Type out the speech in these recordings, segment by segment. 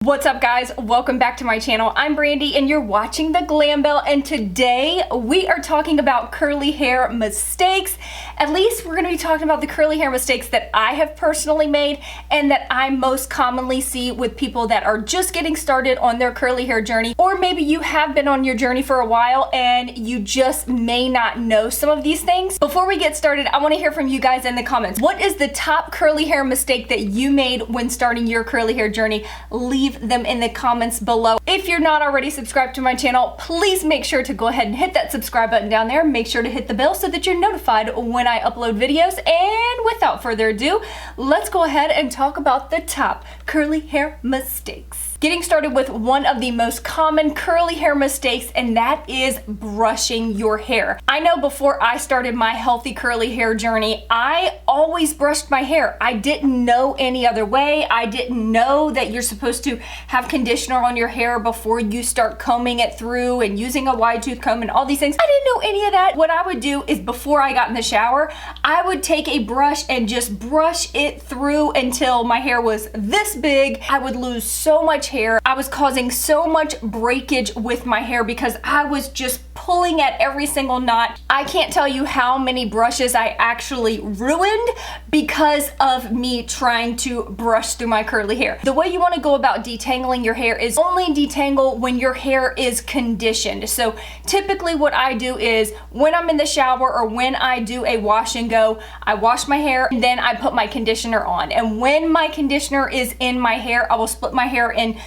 What's up, guys? Welcome back to my channel. I'm Brandy and you're watching the Glam Belle, and today we are talking about curly hair mistakes. At least we're going to be talking about the curly hair mistakes that I have personally made and that I most commonly see with people that are just getting started on their curly hair journey, or maybe you have been on your journey for a while and you just may not know some of these things. Before we get started, I want to hear from you guys in the comments. What is the top curly hair mistake that you made when starting your curly hair journey? Leave them in the comments below. If you're not already subscribed to my channel, please make sure to go ahead and hit that subscribe button down there. Make sure to hit the bell so that you're notified when I upload videos. And without further ado, let's go ahead and talk about the top curly hair mistakes. Getting started with one of the most common curly hair mistakes, and that is brushing your hair. I know before I started my healthy curly hair journey, I always brushed my hair. I didn't know any other way. I didn't know that you're supposed to have conditioner on your hair before you start combing it through and using a wide tooth comb and all these things. I didn't know any of that. What I would do is before I got in the shower, I would take a brush and just brush it through until my hair was this big. I would lose so much hair. I was causing so much breakage with my hair because I was just pulling at every single knot. I can't tell you how many brushes I actually ruined because of me trying to brush through my curly hair. The way you want to go about detangling your hair is only detangle when your hair is conditioned. So typically what I do is when I'm in the shower or when I do a wash and go, I wash my hair and then I put my conditioner on. And when my conditioner is in my hair, I will split my hair into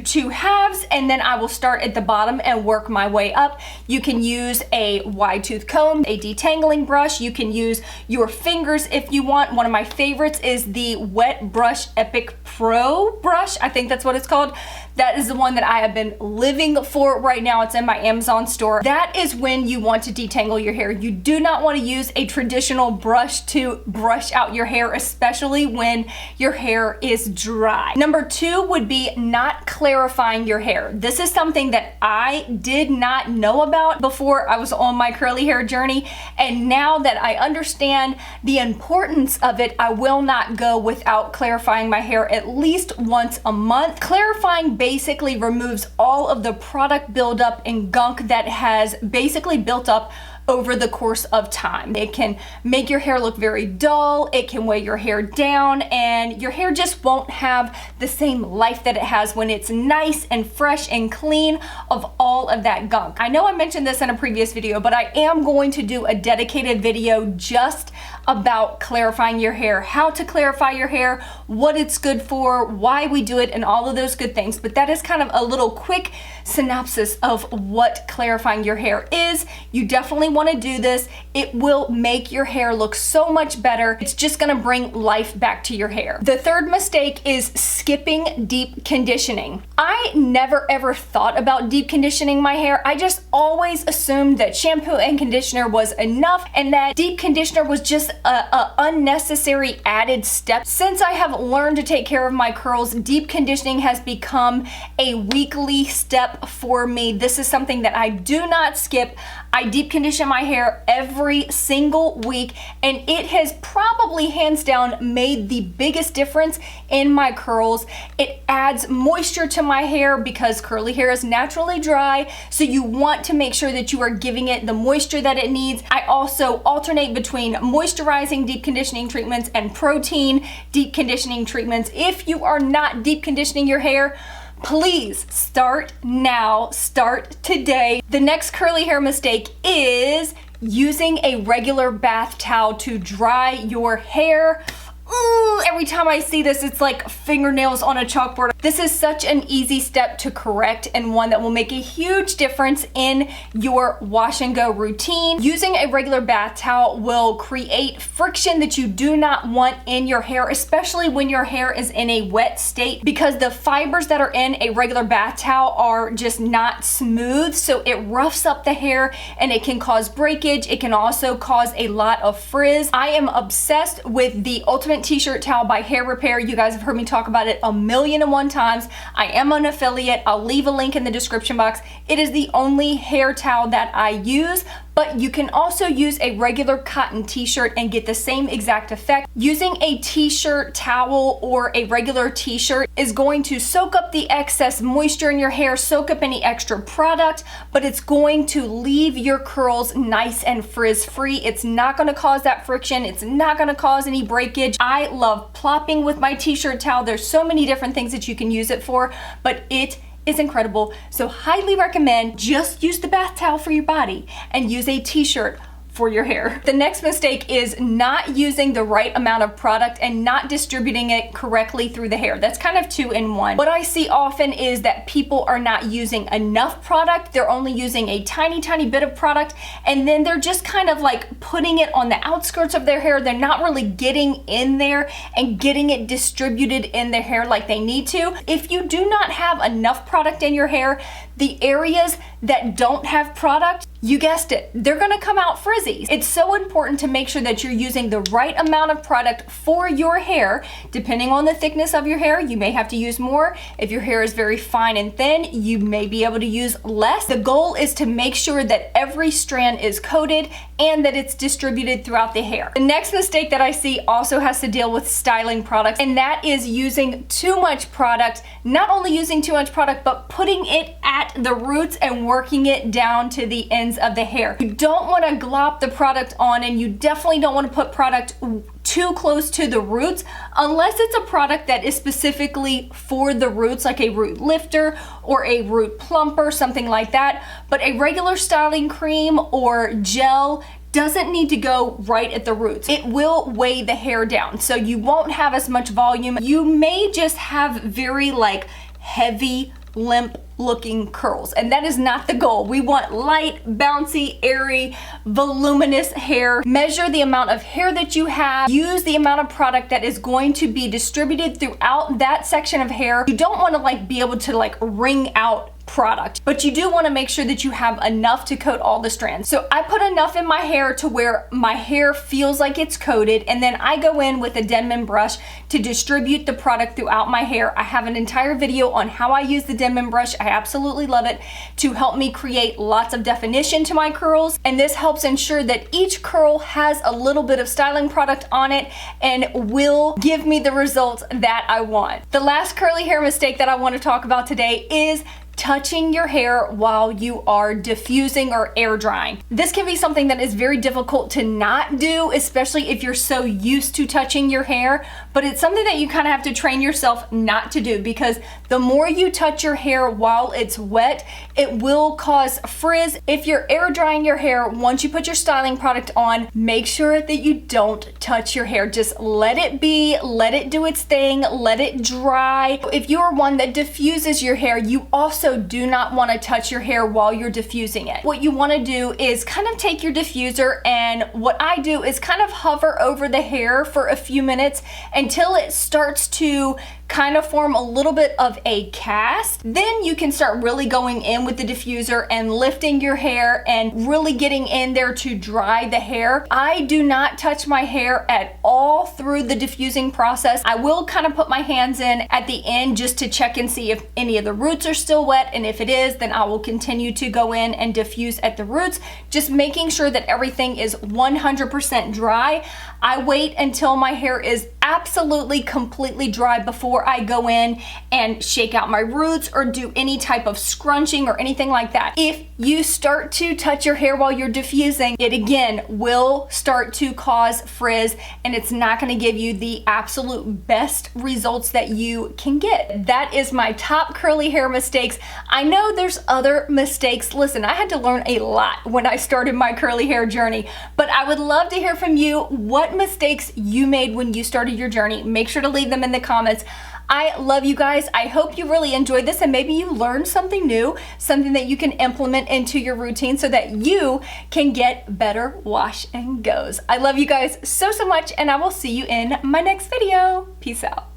two halves, and then I will start at the bottom and work my way up. You can use a wide tooth comb, a detangling brush. You can use your fingers if you want. One of my favorites is the Wet Brush Epic Pro brush. I think that's what it's called. That is the one that I have been living for right now. It's in my Amazon store. That is when you want to detangle your hair. You do not want to use a traditional brush to brush out your hair, especially when your hair is dry. Number two would be not clarifying your hair. This is something that I did not know about before I was on my curly hair journey, and now that I understand the importance of it, I will not go without clarifying my hair at least once a month. Clarifying basically removes all of the product buildup and gunk that has basically built up over the course of time. It can make your hair look very dull, it can weigh your hair down, and your hair just won't have the same life that it has when it's nice and fresh and clean of all of that gunk. I know I mentioned this in a previous video, but I am going to do a dedicated video just about clarifying your hair, how to clarify your hair, what it's good for, why we do it, and all of those good things. But that is kind of a little quick synopsis of what clarifying your hair is. You definitely want to do this. It will make your hair look so much better. It's just going to bring life back to your hair. The third mistake is skipping deep conditioning. I never ever thought about deep conditioning my hair. I just always assumed that shampoo and conditioner was enough and that deep conditioner was just a unnecessary added step. Since I have learned to take care of my curls, deep conditioning has become a weekly step for me. This is something that I do not skip. I deep condition my hair every single week, and it has probably hands down made the biggest difference in my curls. It adds moisture to my hair because curly hair is naturally dry, so you want to make sure that you are giving it the moisture that it needs. I also alternate between moisturizing deep conditioning treatments and protein deep conditioning treatments. If you are not deep conditioning your hair, please start now, start today. The next curly hair mistake is using a regular bath towel to dry your hair. Ooh, every time I see this, it's like fingernails on a chalkboard. This is such an easy step to correct and one that will make a huge difference in your wash and go routine. Using a regular bath towel will create friction that you do not want in your hair, especially when your hair is in a wet state, because the fibers that are in a regular bath towel are just not smooth, so it roughs up the hair and it can cause breakage. It can also cause a lot of frizz. I am obsessed with the Ultimate T-shirt towel by Repear. You guys have heard me talk about it a million and one times. I am an affiliate. I'll leave a link in the description box. It is the only hair towel that I use, but you can also use a regular cotton t-shirt and get the same exact effect. Using a t-shirt towel or a regular t-shirt is going to soak up the excess moisture in your hair, soak up any extra product, but it's going to leave your curls nice and frizz-free. It's not going to cause that friction. It's not going to cause any breakage. I love plopping with my t-shirt towel. There's so many different things that you can use it for, but it is incredible. So highly recommend just use the bath towel for your body and use a t-shirt for your hair. The next mistake is not using the right amount of product and not distributing it correctly through the hair. That's kind of 2 in 1. What I see often is that people are not using enough product. They're only using a tiny bit of product, and then they're just kind of like putting it on the outskirts of their hair. They're not really getting in there and getting it distributed in their hair like they need to. If you do not have enough product in your hair, the areas that don't have product, you guessed it, they're gonna come out frizzy. It's so important to make sure that you're using the right amount of product for your hair. Depending on the thickness of your hair, you may have to use more. If your hair is very fine and thin, you may be able to use less. The goal is to make sure that every strand is coated and that it's distributed throughout the hair. The next mistake that I see also has to deal with styling products, and that is using too much product. Not only using too much product, but putting it at the roots and working it down to the ends of the hair. You don't want to glop the product on, and you definitely don't want to put product too close to the roots unless it's a product that is specifically for the roots, like a root lifter or a root plumper, something like that. But a regular styling cream or gel doesn't need to go right at the roots. It will weigh the hair down, so you won't have as much volume. You may just have very like heavy, limp looking curls, and that is not the goal. We want light, bouncy, airy, voluminous hair. Measure the amount of hair that you have. Use the amount of product that is going to be distributed throughout that section of hair. You don't want to like be able to like wring out product, but you do want to make sure that you have enough to coat all the strands. So I put enough in my hair to where my hair feels like it's coated, and then I go in with a Denman brush to distribute the product throughout my hair. I have an entire video on how I use the Denman brush. I absolutely love it to help me create lots of definition to my curls, and this helps ensure that each curl has a little bit of styling product on it and will give me the results that I want. The last curly hair mistake that I want to talk about today is touching your hair while you are diffusing or air drying. This can be something that is very difficult to not do, especially if you're so used to touching your hair, but it's something that you kind of have to train yourself not to do, because the more you touch your hair while it's wet, it will cause frizz. If you're air drying your hair, once you put your styling product on, make sure that you don't touch your hair. Just let it be, let it do its thing, let it dry. If you're one that diffuses your hair, you also do not want to touch your hair while you're diffusing it. What you want to do is kind of take your diffuser, and what I do is kind of hover over the hair for a few minutes until it starts to kind of form a little bit of a cast. Then you can start really going in with the diffuser and lifting your hair and really getting in there to dry the hair. I do not touch my hair at all through the diffusing process. I will kind of put my hands in at the end just to check and see if any of the roots are still wet, and if it is, then I will continue to go in and diffuse at the roots, just making sure that everything is 100% dry. I wait until my hair is absolutely completely dry before I go in and shake out my roots or do any type of scrunching or anything like that. If you start to touch your hair while you're diffusing, it again will start to cause frizz, and it's not going to give you the absolute best results that you can get. That is my top curly hair mistakes. I know there's other mistakes. Listen, I had to learn a lot when I started my curly hair journey, but I would love to hear from you what mistakes you made when you started your journey. Make sure to leave them in the comments. I love you guys. I hope you really enjoyed this, and maybe you learned something new, something that you can implement into your routine so that you can get better wash and goes. I love you guys so much, and I will see you in my next video. Peace out.